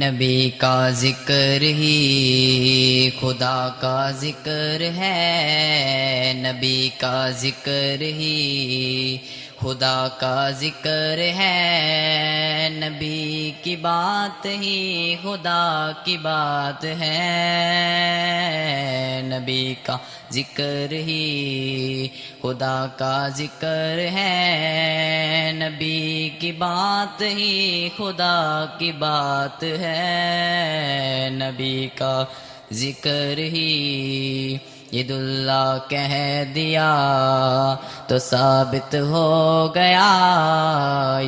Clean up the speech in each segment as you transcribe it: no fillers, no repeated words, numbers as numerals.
نبی کا ذکر ہی خدا کا ذکر ہے، نبی کا ذکر ہی خدا کا ذکر ہے، نبی کی بات ہی خدا کی بات ہے، نبی کا ذکر ہی خدا کا ذکر ہے، نبی کی بات ہی خدا کی بات ہے، نبی کا ذکر ہی ید اللہ کہہ دیا تو ثابت ہو گیا،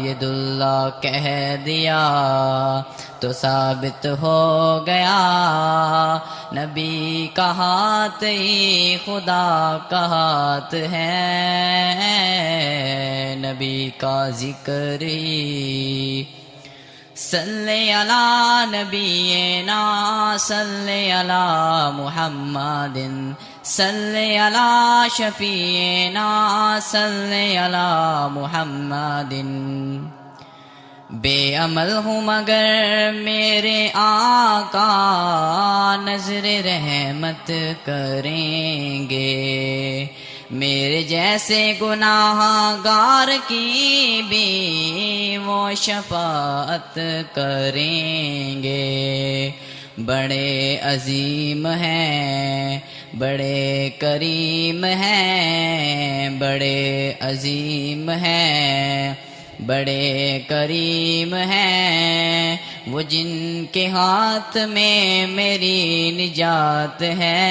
ید اللہ کہہ دیا تو ثابت ہو گیا، نبی کا ہاتھ ہی خدا کا ہاتھ ہے، نبی کا ذکر ہی صلی علی نبینا صلی علی محمد صلی علی شفیعنا صلی علی محمد، بے عمل ہوں مگر میرے آقا نظر رحمت کریں گے، میرے جیسے گناہ گار کی بھی وہ شفاعت کریں گے، بڑے عظیم ہیں بڑے کریم ہیں، بڑے عظیم ہیں بڑے کریم ہیں، وہ جن کے ہاتھ میں میری نجات ہے،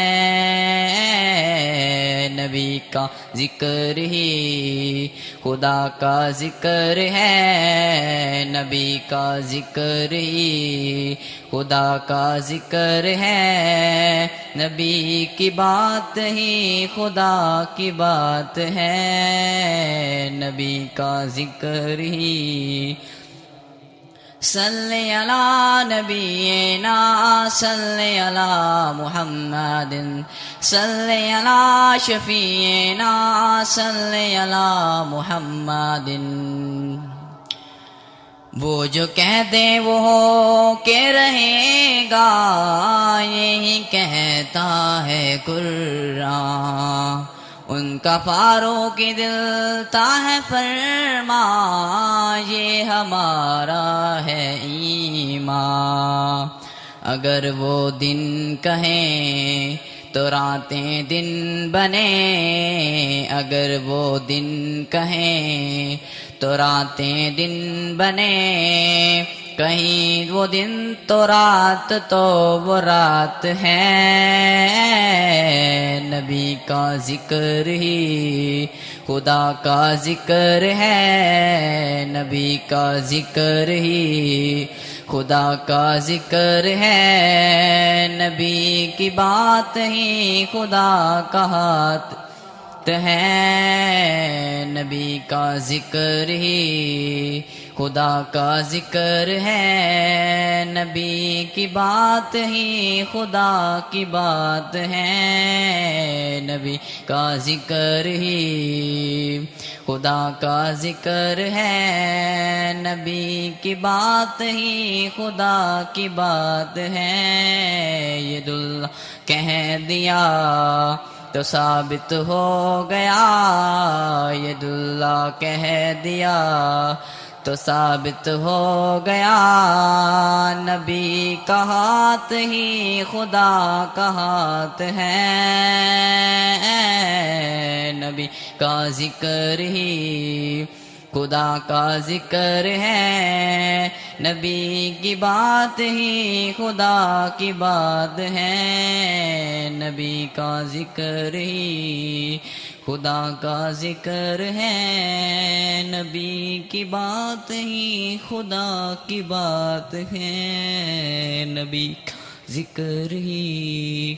نبی کا ذکر ہی خدا کا ذکر ہے، نبی کا ذکر ہی خدا کا ذکر ہے، نبی کی بات ہی خدا کی بات ہے، نبی کا ذکر ہی صلی علی نبینا صلی علی محمد صلی علی شفیعنا صلی علی محمد، وہ جو کہہ دے وہ ہو کے رہے گا، یہی کہتا ہے قرآن، ان کا فاروق دلتا ہے فرما، یہ ہمارا ہے ایمان، اگر وہ دن کہیں تو راتیں دن بنے، اگر وہ دن کہیں تو راتیں دن بنے، کہیں وہ دن تو رات تو وہ رات ہے، نبی کا ذکر ہی خدا کا ذکر ہے، نبی کا ذکر ہی خدا کا ذکر ہے، نبی کی بات ہی خدا کا ہاتھ ہے، نبی کا ذکر ہی خدا کا ذکر ہے، نبی کی بات ہی خدا کی بات ہے، نبی کا ذکر ہی خدا کا ذکر ہے، نبی کی بات ہی خدا کی بات ہے، ید اللہ کہہ دیا تو ثابت ہو گیا، ید اللہ کہہ دیا تو ثابت ہو گیا، نبی کا ہاتھ ہی خدا کا ہاتھ ہے، نبی کا ذکر ہی خدا کا ذکر ہے، نبی کی بات ہی خدا کی بات ہے، نبی کا ذکر ہی خدا کا ذکر ہے، نبی کی بات ہی خدا کی بات ہے، نبی کا ذکر ہی